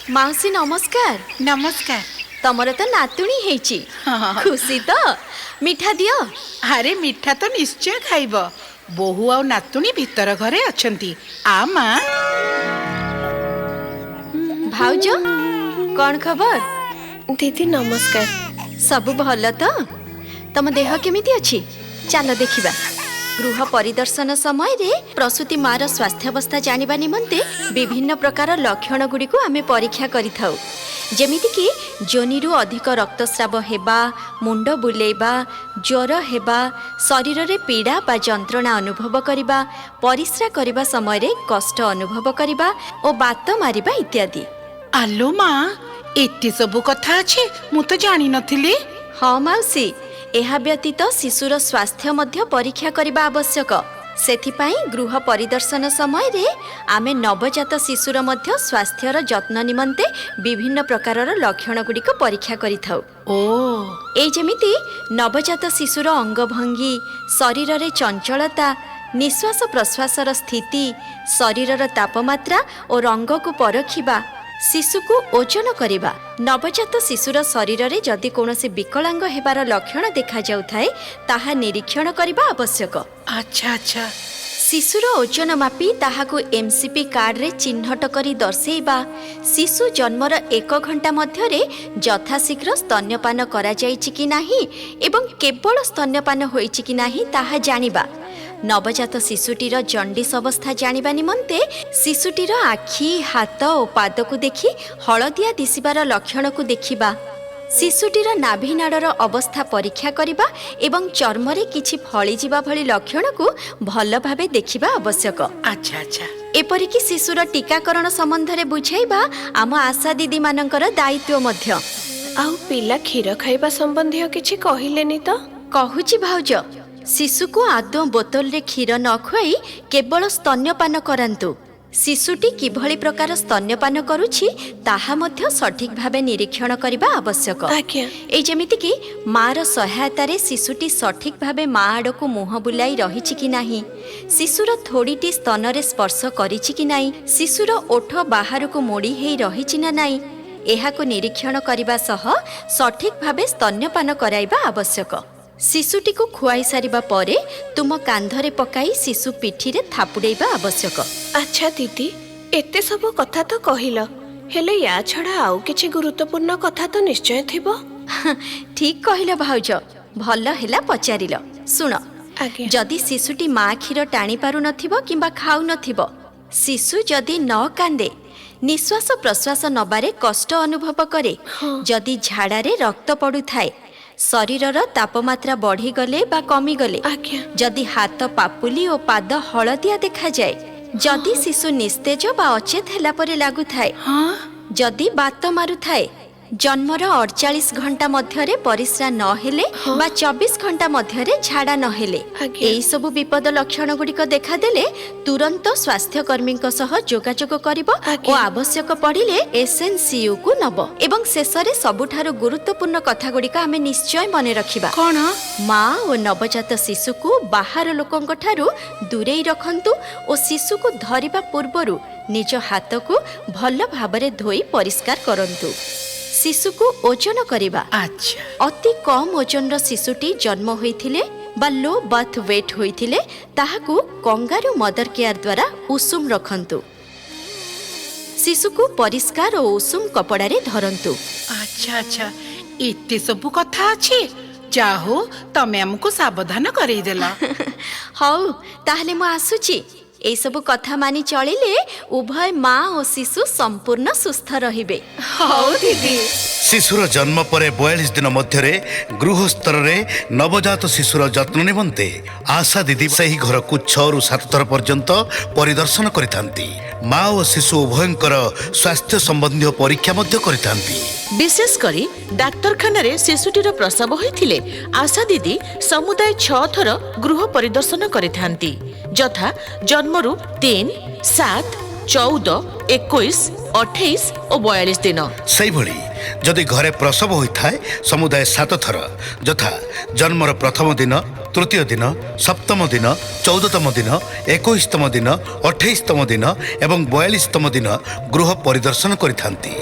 माउसी नमस्कार। नमस्कार। तमर तो नातुणी हेची खुशी तो मिठा दियो। अरे मिठा तो निश्चय खाइब। बोहू आ नातुणी भीतर घरे अछंती। आ माँ। भाउज कौन खबर? दीदी नमस्कार। सब भल तो? तम देह केमिति अछि? चल देखिबा। गृह परिदर्शन समय रे प्रसूति मार स्वास्थ्यावस्था जानिबा निमंते विभिन्न प्रकार लक्षण गुडी को आमे परीक्षा करिथाउ। जेमिति कि जोनिरु अधिक रक्तस्राव हेबा, मुंड बुलेबा, ज्वर हेबा, शरीर रे पीड़ा बा जंत्रणा अनुभव करिबा, परिस्रा करिबा समय रे कष्ट अनुभव करिबा ओ बात मारिबा इत्यादि। आलो माँ, एते सब कथा अछि मु तो जानि नथिली। हाँ माउसी, एहा व्यतीत शिशुर स्वास्थ्य मध्य परीक्षा करिबा आवश्यक। सेथिपाई गृह परिदर्शन समय रे आमे नवजात शिशुर मध्य स्वास्थ्यर जत्न निमंते विभिन्न प्रकारर लक्षण गुडी को परीक्षा करिथाउ। ओ ए जेमिति नवजात शिशुर अंगभंगी, शरीर रे चंचलता, निश्वास प्रश्वासर स्थिति, शरीरर तापमात्रा और रंग को परखिबा, शिशु को ओजन करिबा। नवजात शिशुर शरीर रे जदि कोनोसी विकलांग हेबार लक्षण देखा जाउथाय ताहा निरीक्षण करिबा आवश्यक। अच्छा अच्छा। शिशुर ओजन मापी ताहाको एमसीपी कार्ड रे चिन्हट करी दर्शेइबा। शिशु जन्मर 1 घंटा मध्य रे यथाशीघ्र स्तन्यपान करा जाइछि कि नाही एवं केवल स्तन्यपान होइछि कि नाही ताहा जानिबा। नवजात शिशुटीर जंडिस अवस्था जानिबा निमंते शिशुटीर आखि, हाथ और पाद को देखि हलदिया दिसिबार लक्षण को देखिबा। शिशुटीर नाभिनाड़र अवस्था परीक्षा करिबा एवं चर्म रे किछि फଳି जिबा भली लक्षण को भल भाबे देखिबा आवश्यक। अच्छा अच्छा। एपरि कि शिशुर टीकाकरण संबंध रे बुझाइबा आम आशा दीदी मानकर दायित्व मध्य। आउ पिला क्षीर खाइबा संबंधी किछि कहिलेनी तो? कहूची भाउज, शिशु को आदौ बोतल रे क्षीर न खुआई केवल स्तन्यपान करांतु। शिशुटी किभଳି प्रकार स्तन्यपान करुछि ताहा मध्य सठिक भावे निरीक्षण करिबा आवश्यक। आज्ञा। ए जेमिति कि मार सहायता रे शिशुटी सठिक भावे मा आडको मुह बुलाई रहिछि कि नाही, शिशुर थोड़ीटी स्तन रे स्पर्श करिछि कि नाही, शिशुर ओठ बाहर को मोड़ी हेई रहिछि ना नाही, एहाको निरीक्षण करिबा सह सठिक भावे स्तन्यपान कराइबा आवश्यक। शिशुटी को खुआई सारिबा परे तुम कांधरे पकाई शिशु पिठी रे थापुडेइबा आवश्यक। अच्छा दीदी, एते सब कथा तो कहिल, हेले या छड़ा आउ किछि गुरुत्वपूर्ण कथा तो निश्चय थिबो। ठीक कहिल भाउज, भल हेला पचारिल। सुन, आज्ञा। जदि शिशुटी मा क्षीर टाणी पारु नथिबो किंबा खाउ नथिबो, शिशु जदि न कांदे, निश्वास प्रश्वास नबारे कष्ट अनुभव करे, जदि झाड़ारे रक्त पड़ु थाए, शरीरर तापमात्रा बढ़ी गले बा कमी गले, जदि हाथ पापुली और पाद हलदिया देखा जाए, जदि शिशु निस्तेज बा अचेत हेला परे लागु थाए, जदि बात मारु थाए, जन्मर 48 घंटा मध्यरे परिस्रा न हेले बा 24 घंटा मध्यरे झाड़ा न हेले, एई सब विपद लक्षण गुड़िक देखा देले तुरंत स्वास्थ्य कर्मी सह जोगाजोग करिबो ओ आवश्यक पड़िले एसएनसीयू को नब। एवं शेषरे सबुठारु गुरुत्वपूर्ण कथा गुड़िक आमे निश्चय मने रखिबा। कौन? माँ और नवजात शिशु को बाहर लोकंक ठारु दूरेई रखंतु और शिशु को धरिबा पूर्वरु निज हाथ को भल भाबरे धोई परिष्कार करंतु। शिशु को ओजन करिबा। अच्छा। अति कम ओजन शिशुटी जन्म होइथिले बा लो बर्थ वेट होइथिले ताहाकू कंगारू मदर केयर द्वारा उषुम रखंतु। शिशु को परिष्कार और उषुम कपड़ा रे धरंतु। अच्छा अच्छा, एते सब कथा अछि। जाहो तमे हमको सावधान करई देला। हौ ताहले मु आसुची। ए सब कथा मानी चलिले उभय माँ और शिशु संपूर्ण सुस्थ रहिबे। हौ दीदी। शिशुर जन्म परे 42 दिन मध्यरे गृह स्तर रे नवजात शिशुर जत्न निमंते आशा दीदी सही घर को 6 रु 7 थर पर्यंत परिदर्शन करिथांती। माँ और शिशु उभयंकर स्वास्थ्य संबंधी परीक्षा मध्य करिथांती। विशेष करी डाक्तरखाना रे शिशुटीर प्रसव होइथिले आशा दीदी समुदाय 6 थर गृह परिदर्शन करिथांती, जथा जन्मरु 3, 7, 14, 21, 28 और 42 दिन। सही भली जदि घरे प्रसव होइथाय समुदाय 7 थर, जथा जन्मर प्रथम दिन, तृतीय दिन, सप्तम दिन, 14तम दिन, 21तम दिन, 28तम दिन एवं 42तम दिन गृह परिदर्शन करिथांती।